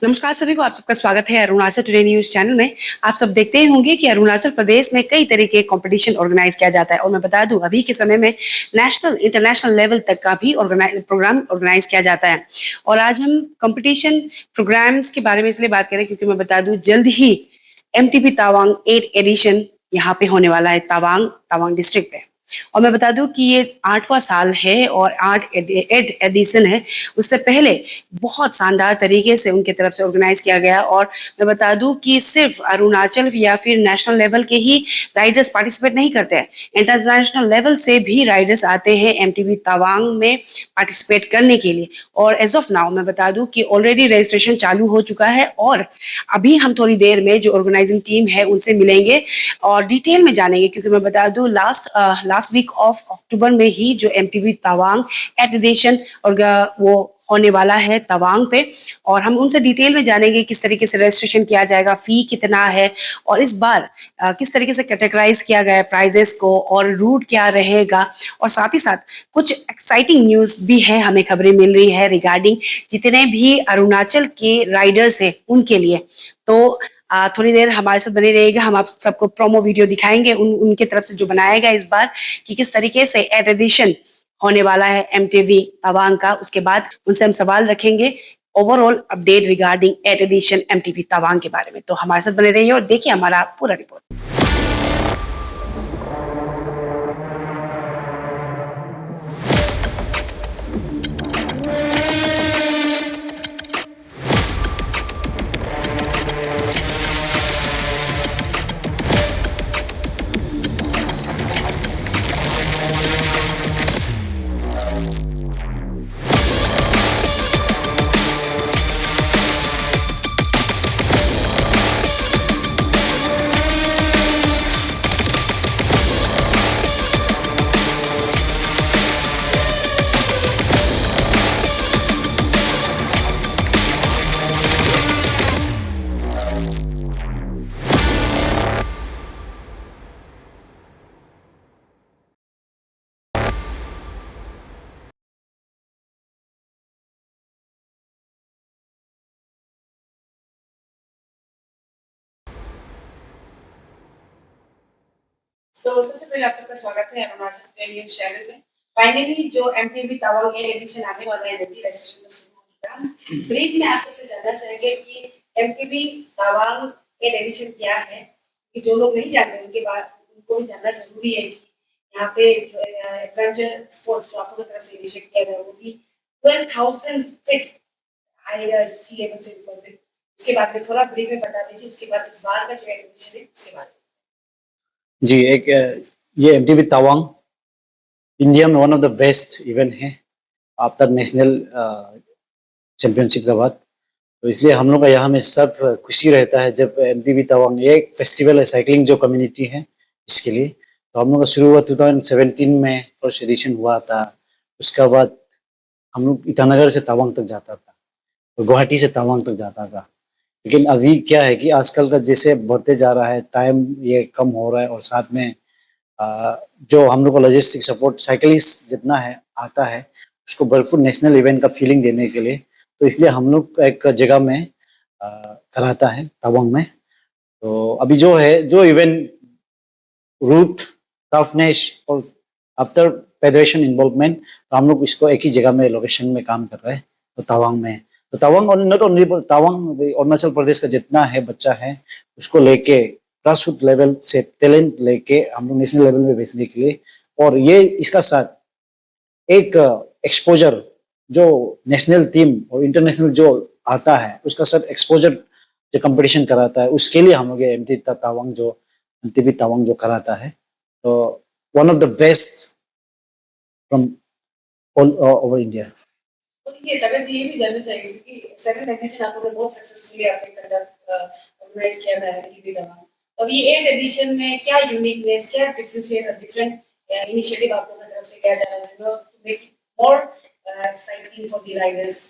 नमस्कार सभी को, आप सबका स्वागत है अरुणाचल टुडे न्यूज़ चैनल में। आप सब देखते ही होंगे कि अरुणाचल प्रदेश में कई तरह के कॉम्पिटिशन ऑर्गेनाइज किया जाता है और मैं बता दूं अभी के समय में नेशनल, इंटरनेशनल लेवल तक का भी प्रोग्राम ऑर्गेनाइज किया जाता है। और आज हम कॉम्पिटिशन प्रोग्राम्स के बारे में इसलिए बात करें क्योंकि मैं बता दूं जल्द ही एमटीबी तवांग 8 एडिशन यहाँ पे होने वाला है तवांग तवांग डिस्ट्रिक्ट पे। और मैं बता दूं कि ये 8वां साल है और 8 एडिशन है। उससे पहले बहुत शानदार तरीके से उनके तरफ से ऑर्गेनाइज किया गया और मैं बता दूं कि सिर्फ अरुणाचल या फिर नेशनल लेवल के ही राइडर्स पार्टिसिपेट नहीं करते हैं। इंटरनेशनल लेवल से भी राइडर्स आते हैं एमटीबी तवांग में पार्टिसिपेट करने के लिए। और एज ऑफ नाउ मैं बता दूं कि ऑलरेडी रजिस्ट्रेशन चालू हो चुका है और अभी हम थोड़ी देर में जो ऑर्गेनाइजिंग टीम है उनसे मिलेंगे और डिटेल में जानेंगे क्योंकि मैं बता दूं लास्ट वीक ऑफ अक्टूबर में ही जो एमटीबी तवांग एडिशन और वो होने वाला है तवांग पे और हम उनसे डिटेल में जानेंगे किस तरीके से रजिस्ट्रेशन किया जाएगा, फी कितना है और इस बार किस तरीके से कैटेगराइज किया गया है प्राइजेस को और रूट क्या रहेगा। और साथ ही साथ कुछ एक्साइटिंग न्यूज भी है, हमें खबरें मिल रही है रिगार्डिंग जितने भी अरुणाचल के राइडर्स हैं उनके लिए। तो थोड़ी देर हमारे साथ बने रहिएगा, हम आप सबको प्रोमो वीडियो दिखाएंगे उनके तरफ से जो बनाया गया इस बार कि किस तरीके से एडिशन होने वाला है एमटीवी तवांग का। उसके बाद उनसे हम सवाल रखेंगे overall update regarding edition MTV Tawang के बारे में। तो हमारे साथ बने रहिए और देखिए हमारा पूरा रिपोर्ट। तो सबसे पहले आप सबका स्वागत है अरुणाचल न्यूज़ चैनल में। फाइनली जो एमटीवी तवांग एडिशन आने वाला है, जल्दी रजिस्ट्रेशन तो शुरू हो चुका है। ब्रीफ में आप सबसे जानना चाहेंगे कि एमटीवी तवांग एडिशन क्या है, कि जो लोग नहीं जानते उनके बाद उनको भी जानना जरूरी है कि यहाँ पे जो एडवेंचर स्पोर्ट्स जो आप लोगों की तरफ से इनिशिएट किया गया वो भी 12,000 फीट हाई सी लेवल से ऊपर पे। उसके बाद में थोड़ा ब्रीफ में बता दीजिए, उसके बाद इस बार का जो एडिशन है उसके बारे में। जी एक ये एमटीवी तवांग इंडिया में one of the best event है आफ्टर नेशनल चैंपियनशिप के बाद। तो इसलिए हम लोग का यहाँ में सब खुशी रहता है जब एमटीवी तवांग ये एक फेस्टिवल है साइकिलिंग जो कम्युनिटी है इसके लिए। तो हम लोग का शुरुआत 2017 में फर्स्ट एडिशन हुआ था। उसके बाद हम लोग ईटानगर से तवांग तक जाता था और गुवाहाटी से तवांग तक जाता था। लेकिन अभी क्या है कि आजकल का जैसे बढ़ते जा रहा है टाइम ये कम हो रहा है और साथ में जो हम लोग को लॉजिस्टिक सपोर्ट साइकिलिस्ट जितना है आता है उसको भरपूर नेशनल इवेंट का फीलिंग देने के लिए। तो इसलिए हम लोग एक जगह में कराता है तवांग में। तो अभी जो है जो इवेंट रूट टफनेस और आफ्टर फेडरेशन इन्वॉल्वमेंट, तो हम लोग इसको एक ही जगह में लोकेशन में काम कर रहे हैं तो तवांग में। तो तवांग और नॉट ओनली तवांग, अरुणाचल प्रदेश का जितना है बच्चा है उसको लेके ग्रास रूट लेवल से टैलेंट लेके हम लोग नेशनल लेवल में भेजने के लिए। और ये इसका साथ एक एक्सपोजर जो नेशनल टीम और इंटरनेशनल जो आता है उसका साथ एक्सपोजर जो कंपटीशन कराता है उसके लिए हम लोग ये एमटी तवांग जो एमटीबी तवांग जो कराता है। तो one of the best from all over India. तो देखिए तगर जी ये भी जानना चाहिए क्योंकि सेकंड एडिशन आप लोगों ने बहुत सक्सेसफुली आपने कंडक्ट ऑर्गेनाइज किया था टीवी दवा। अब ये 8 एडिशन में क्या यूनिकनेस, क्या डिफरेंट इनिशिएटिव आप लोगों की तरफ से किया जा रहा है to make it more exciting for the riders.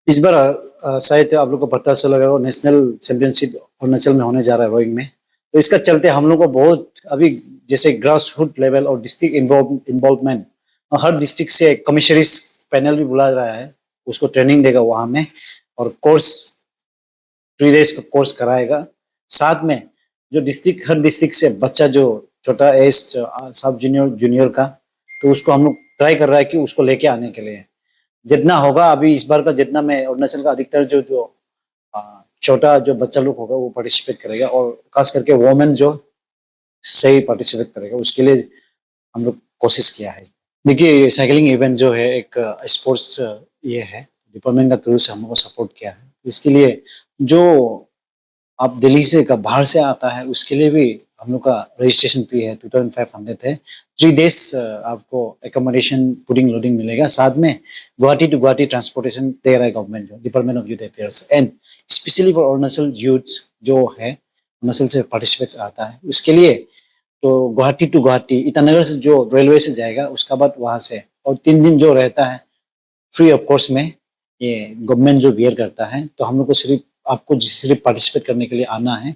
इस बार शायद आप लोग को पता चला होगा नेशनल चैंपियनशिप अरुणाचल में होने जा रहा है रोइंग में। तो इसका चलते हम लोग को बहुत अभी जैसे ग्रास रूट लेवल और डिस्ट्रिक्ट इन्वॉल्वमेंट हर डिस्ट्रिक्ट से कमिश्नरीज पैनल भी बुला रहा है, उसको ट्रेनिंग देगा वहाँ में और कोर्स 3 डेज का कोर्स कराएगा। साथ में जो डिस्ट्रिक्ट, हर डिस्ट्रिक्ट से बच्चा जो छोटा एज सब जूनियर जूनियर का, तो उसको हम लोग ट्राई कर रहा है कि उसको लेके आने के लिए जितना होगा। अभी इस बार का जितना मैं अरुणाचल का अधिकतर जो जो छोटा जो बच्चा लोग होगा वो पार्टिसिपेट करेगा, और खास करके वोमेन जो सही पार्टिसिपेट करेगा उसके लिए हम लोग कोशिश किया है। देखिए साइकिलिंग इवेंट जो है एक स्पोर्ट्स ये है, डिपार्टमेंट का थ्रू से हम लोग को सपोर्ट किया है। इसके लिए जो आप दिल्ली से का बाहर से आता है उसके लिए भी हम लोग का रजिस्ट्रेशन फी है 2500 है। 3 डेज आपको एकोमोडेशन पुडिंग लोडिंग मिलेगा। साथ में गुवाहाटी टू गुवाहाटी ट्रांसपोर्टेशन दे रहा है गवर्नमेंट, जो department of youth affairs, and specially for Arunachal youth जो है अरुणाचल से पार्टिसिपेट आता है उसके लिए। तो गुवाहाटी टू गुवाहाटी ईटानगर से जो रेलवे से जाएगा, उसका बाद वहाँ से, और 3 दिन जो रहता है फ्री ऑफ कॉस्ट में ये गवर्नमेंट जो बियर करता है। तो हम लोग को सिर्फ आपको सिर्फ पार्टिसिपेट करने के लिए आना है,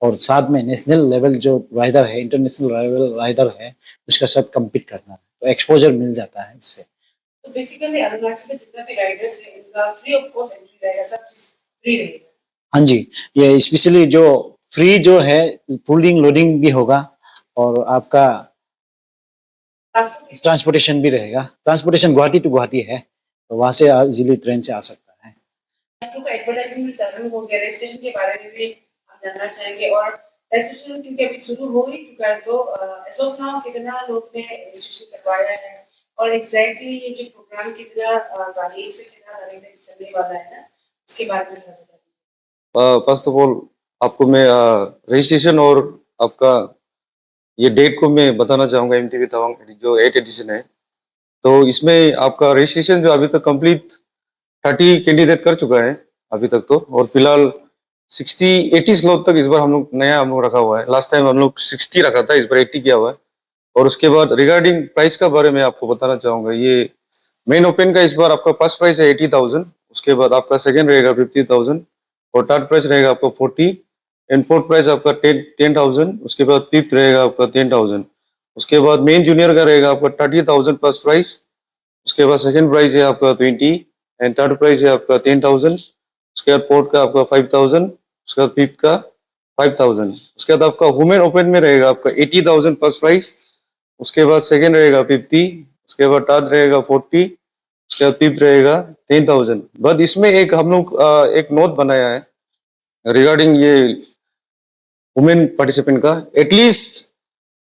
और साथ में नेशनल लेवल जो राइडर है, इंटरनेशनल लेवल राइडर है, उसका साथ कम्पीट करना है, तो एक्सपोजर मिल जाता है इससे। तो बेसिकली अरुणाचल में जितना भी राइडर्स है इनका फ्री ऑफ कॉस्ट एंट्री रहेगा, सब चीज फ्री रहेगा। हाँ जी, ये स्पेशली जो फ्री जो है पुलिंग लोडिंग भी होगा, और आपका ट्रांसपोर्टेशन भी रहेगा। ट्रांसपोर्टेशन गुवाहाटी टू गुवाहाटी है, तो वहाँ से इजीली ट्रेन से आ सकता है। आपको का एडवर्टाइजमेंट चालू हो गया, रजिस्ट्रेशन के बारे में भी हम जानना चाहेंगे। और रजिस्ट्रेशन क्योंकि अभी शुरू हो ही चुका है, तो एज ऑफ नाउ कितना लोग ने रजिस्ट्रेशन करवाया है, और एग्जैक्टली ये जो प्रोग्राम कितना तारीख से कितना तारीख तक चलने वाला है ना, उसके बारे में बता दीजिए। फर्स्ट ऑफ ऑल आपको मैं रजिस्ट्रेशन और आपका ये डेट को मैं बताना चाहूँगा। एमटीवी तवांग जो 8 एडिशन है, तो इसमें आपका रजिस्ट्रेशन जो अभी तक कंप्लीट 30 कैंडिडेट कर चुका है अभी तक तो, और फिलहाल 60-80 स्लॉट तक इस बार हम लोग नया रखा हुआ है। लास्ट टाइम हम लोग 60 रखा था, इस बार 80 किया हुआ है। और उसके बाद रिगार्डिंग प्राइस का बारे में आपको बताना चाहूँगा। ये मेन ओपन का इस बार आपका फर्स्ट प्राइस है 80,000, उसके बाद आपका सेकेंड रहेगा 50,000, और थर्ड प्राइस रहेगा आपका 40, एंड फोर्थ प्राइस आपका 10,000, उसके बाद फिफ्थ रहेगा आपका 10,000। उसके बाद मेन जूनियर का रहेगा आपका 30,000 फर्स्ट प्राइस, उसके बाद सेकंड प्राइस है आपका 20, एंड थर्ड प्राइस है आपका 10,000, उसके बाद फोर्थ का आपका 5,000, उसके बाद फिफ्थ का 5,000। उसके बाद आपका वुमेन ओपन में रहेगा आपका 80,000 फर्स्ट प्राइस, उसके बाद सेकंड रहेगा 50, उसके बाद थर्ड रहेगा 40, उसके बाद फिफ्थ रहेगा 10,000। बट इसमें एक हम लोग एक नोट बनाया है रिगार्डिंग ये वुमेन पार्टिसिपेंट का। एटलीस्ट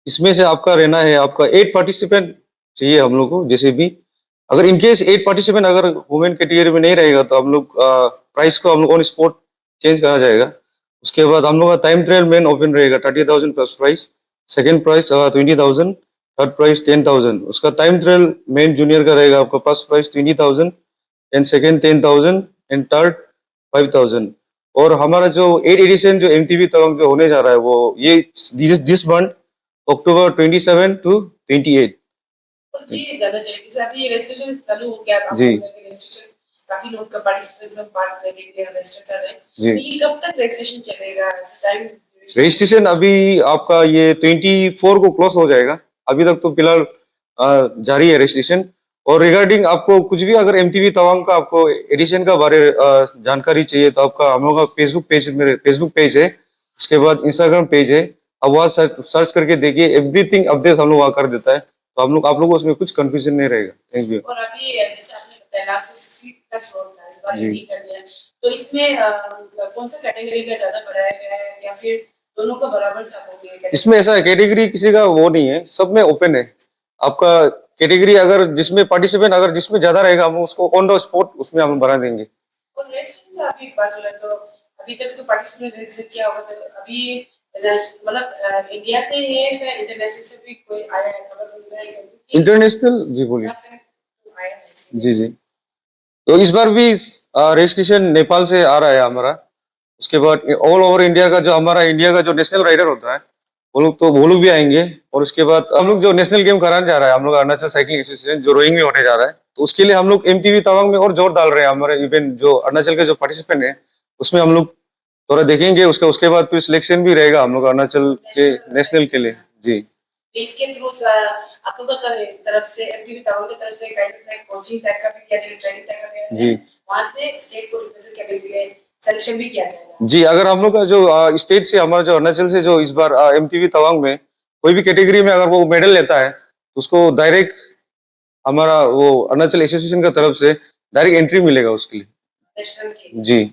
इसमें से आपका रहना है, आपका 8 पार्टिसिपेंट चाहिए हम लोग को। जैसे भी अगर इनकेस 8 पार्टिसिपेंट अगर वुमेन कैटेगरी में नहीं रहेगा, तो हम लोग प्राइस को हम लोग ऑन स्पॉट चेंज करा जाएगा। उसके बाद हम लोग का टाइम ट्रायल मेन ओपन रहेगा 30,000 first price, second price 20,000, third price 10,000। उसका टाइम ट्रायल मेन जूनियर का रहेगा आपका first price 20,000, and second 10,000, and third 5,000। और हमारा जो 8 एडिशन जो एमटीवी तवांग जो होने जा रहा है, वो ये दिस मंथ अक्टूबर 27 to 28। और ये ज़्यादा चाहिए, जैसे अभी रजिस्ट्रेशन चालू हो गया, आप जी। बोल रहे हैं कि रजिस्ट्रेशन काफी लोग का पार्टिसिपेंट्स लोग पार्ट लेने के लिए रजिस्टर कर रहे हैं। जी। तो ये कब तक रजिस्ट्रेशन चलेगा, टाइम रजिस्ट्रेशन अभी आपका ये 24 को क्लोज हो जाएगा। अभी तक तो फिलहाल जारी है रजिस्ट्रेशन। और रिगार्डिंग आपको कुछ भी अगर एमटीवी तवांग का आपको एडिशन का बारे जानकारी चाहिए, तो आपका हम लोग का फेसबुक पेज, मेरे फेसबुक पेज है, उसके बाद इंस्टाग्राम पेज है, आप वहाँ सर्च करके देखिए, एवरीथिंग अपडेट हम लोग वहाँ कर देता है। तो हम लोग आप लोगों को उसमें कुछ कंफ्यूजन नहीं रहेगा। Thank you. और अभी जैसे आपने बताया लास्ट 60 का स्लॉट था, इस बार जी। 80 कर दिया, तो इसमें कौन सा कैटेगरी का ज्यादा बढ़ाया गया है, या फिर दोनों का बराबर सा हो गया है? इसमें ऐसा है, कैटेगरी किसी का वो नहीं है, सब में ओपन है। आपका कैटेगरी अगर जिसमें पार्टिसिपेंट अगर जिसमें ज्यादा रहेगा, हम उसको ऑन द स्पॉट उसमें हम बढ़ा देंगे। और रेस्ट का अभी बात हो रहा है, तो अभी तक तो पार्टिसिपेंट रजिस्टर किया होगा, तो अभी मतलब इंडिया से है या इंटरनेशनल से भी कोई आया है, खबर मिल रहा है? इंटरनेशनल जी बोलिए। आया है। जी जी। तो इस बार भी रजिस्ट्रेशन नेपाल से आ रहा है हमारा। उसके बाद ऑल ओवर इंडिया का जो हमारा इंडिया का जो नेशनल राइडर होता है, वो लोग भी आएंगे। और उसके बाद हम लोग जो नेशनल गेम कराने जा रहा है, हम लोग अरुणाचल साइकिलिंग एसोसिएशन जो रोइंग में होने जा रहा है, तो उसके लिए हम लोग एमटीवी तवांग में और जोर डाल रहे हैं। हमारे इवेंट जो अरुणाचल के जो पार्टिसिपेंट है, उसमें हम लोग थोड़ा देखेंगे। उसके बाद फिर सिलेक्शन भी रहेगा हम लोग अरुणाचल के नेशनल के लिए। जी। इसके थ्रू आप लोगों का तरफ से एमटीवी तवांग की तरफ से kind of like coaching type का भी किया जाएगा, ट्रेनिंग टाइप का किया जी। जाएगा, वहां से स्टेट को रिप्रेजेंट करने के लिए सिलेक्शन भी किया जाएगा। जी, अगर हम लोग का जो स्टेट से हमारा जो अरुणाचल से जो इस बार एमटीवी तवांग में कोई भी कैटेगरी में अगर वो मेडल लेता है तो उसको डायरेक्ट हमारा वो अरुणाचल एसोसिएशन का तरफ से डायरेक्ट एंट्री मिलेगा उसके लिए। नेशनल के लिए। जी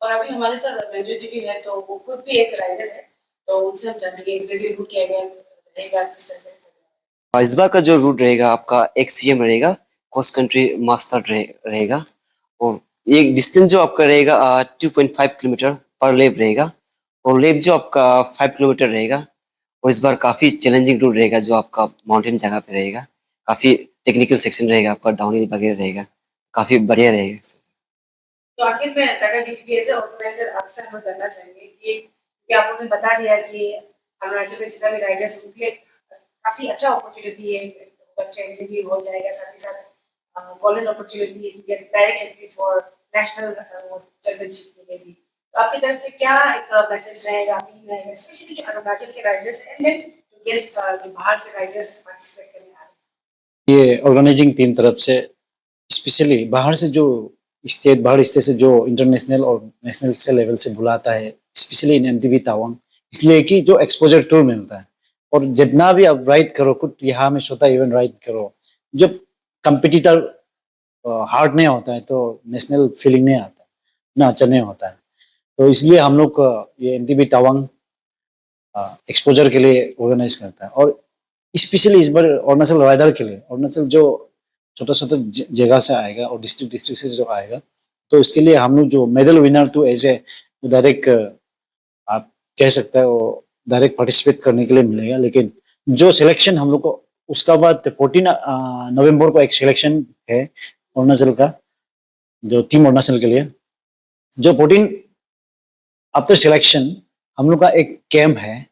और अभी हमारे साथ मंजू जी भी है, तो वो खुद भी एक राइडर है, तो उनसे हम जानेंगे एग्जैक्टली वो क्या गया रहेगा, किस तरह से। इस बार का जो रूट रहेगा आपका एक्ससीएम रहेगा, क्रॉस कंट्री मास्टर रहेगा। और ये डिस्टेंस जो आपका रहेगा 2.5 किलोमीटर पर लैप रहेगा, और लैप जो आपका 5 किलोमीटर रहेगा। और इस बार काफ़ी चैलेंजिंग रूट रहेगा जो आपका माउंटेन जगह पे रहेगा, काफ़ी टेक्निकल सेक्शन रहेगा आपका, डाउनहिल वगैरह रहेगा, काफ़ी बढ़िया रहेगा। तो आखिर में टाटा जी की एज ऑर्गेनाइजर आपसे हम जानना चाहेंगे कि आपने बता दिया कि अरुणाचल में जितना भी राइडर्स उनके लिए काफी अच्छा अपॉर्चुनिटी है, बच्चे एंट्री भी हो जाएगा, साथ ही साथ golden opportunity to get direct entry for national championship के लिए भी। तो आपकी तरफ से क्या एक मैसेज रहेगा, अपील रहेगा, स्पेशली जो अरुणाचल के राइडर्स एंड देन गेस्ट जो बाहर से राइडर्स पार्टिसिपेट करने आ रहे हैं? ये ऑर्गेनाइजिंग टीम तरफ से स्पेशली बाहर से जो बाहर स्टेट से जो इंटरनेशनल और नेशनल से लेवल से बुलाता है, स्पेशली इन एमटीवी तवांग, इसलिए कि जो एक्सपोजर टूर मिलता है। और जितना भी आप राइड करो, खुद यहाँ में छोटा इवेंट राइड करो, जब कंपिटिटर हार्ड नहीं होता है तो नेशनल फीलिंग नहीं आता, ना अच्छा नहीं होता है। तो इसलिए हम लोग ये एमटीवी तवांग एक्सपोजर के लिए ऑर्गेनाइज करता है। और स्पेशली इस बार अरुणाचल राइडर के लिए, अरुणाचल जो छोटा छोटा जगह से आएगा और डिस्ट्रिक्ट से जो आएगा, तो उसके लिए हम लोग जो मेडल विनर तो ऐसे डायरेक्ट आप कह सकते हैं वो डायरेक्ट पार्टिसिपेट करने के लिए मिलेगा। लेकिन जो सिलेक्शन हम लोग को उसका बाद 14 नवंबर को एक सिलेक्शन है अरुणाचल का, जो टीम अरुणाचल के लिए, जो 14 आफ्टर सिलेक्शन हम लोग का एक कैंप है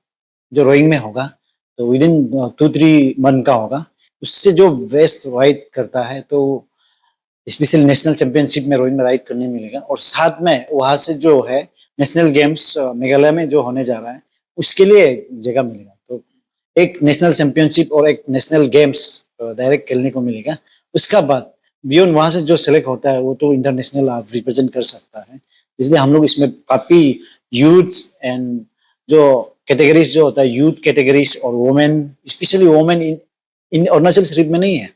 जो रोइंग में होगा। तो विद इन 2-3 मंथ का होगा। उससे जो बेस्ट राइड करता है तो स्पेशल नेशनल चैंपियनशिप में रोइंग में राइड करने मिलेगा। और साथ में वहाँ से जो है नेशनल गेम्स मेघालय में जो होने जा रहा है उसके लिए जगह मिलेगा। तो एक नेशनल चैंपियनशिप और एक नेशनल गेम्स डायरेक्ट खेलने को मिलेगा। उसका बाद बियॉन्ड वहाँ से जो सेलेक्ट होता है वो तो इंटरनेशनल आप रिप्रेजेंट कर सकता है। इसलिए हम लोग इसमें काफ़ी यूथ्स एंड जो कैटेगरीज जो होता है, यूथ कैटेगरीज और वोमेन, स्पेशली वोमेन इन अरुणाचल सिर्फ में नहीं है,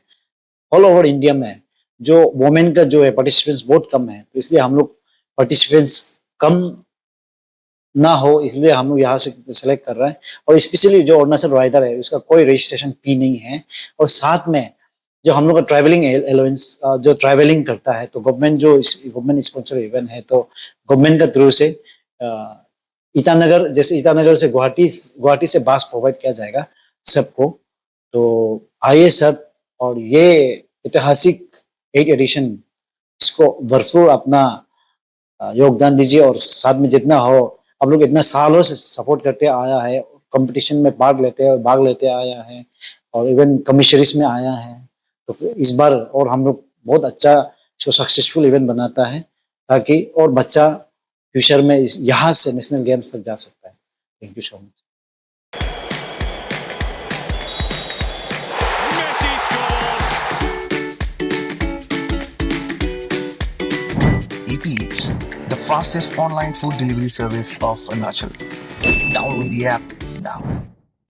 ऑल ओवर इंडिया में है, जो वोमेन का जो है पार्टिसिपेंट्स बहुत कम है। तो इसलिए हम लोग पार्टिसिपेंट्स कम ना हो, इसलिए हम लोग यहाँ से सेलेक्ट कर रहे हैं। और स्पेशली जो अरुणाचल राइडर है उसका कोई रजिस्ट्रेशन फी नहीं है। और साथ में जो हम लोग का ट्रैवलिंग अलाउंस जो ट्रैवलिंग करता है, तो गवर्नमेंट स्पॉन्सर इवेंट है, तो गवर्नमेंट का थ्रू से ईटानगर, जैसे ईटानगर से गुवाहाटी से बस प्रोवाइड किया जाएगा सबको। तो आइए सब, और ये ऐतिहासिक 8 एडिशन इसको भरपूर अपना योगदान दीजिए। और साथ में जितना हो, आप लोग इतना सालों से सपोर्ट करते आया है, कंपटीशन में भाग लेते आया है, और इवन कमिश्नरीज में आया है। तो इस बार और हम लोग बहुत अच्छा इसको सक्सेसफुल इवेंट बनाता है, ताकि और बच्चा फ्यूचर में यहाँ से नेशनल गेम्स तक जा सकता है। Thank you so much. Eats, the fastest online food delivery service of Arunachal. Download the app now.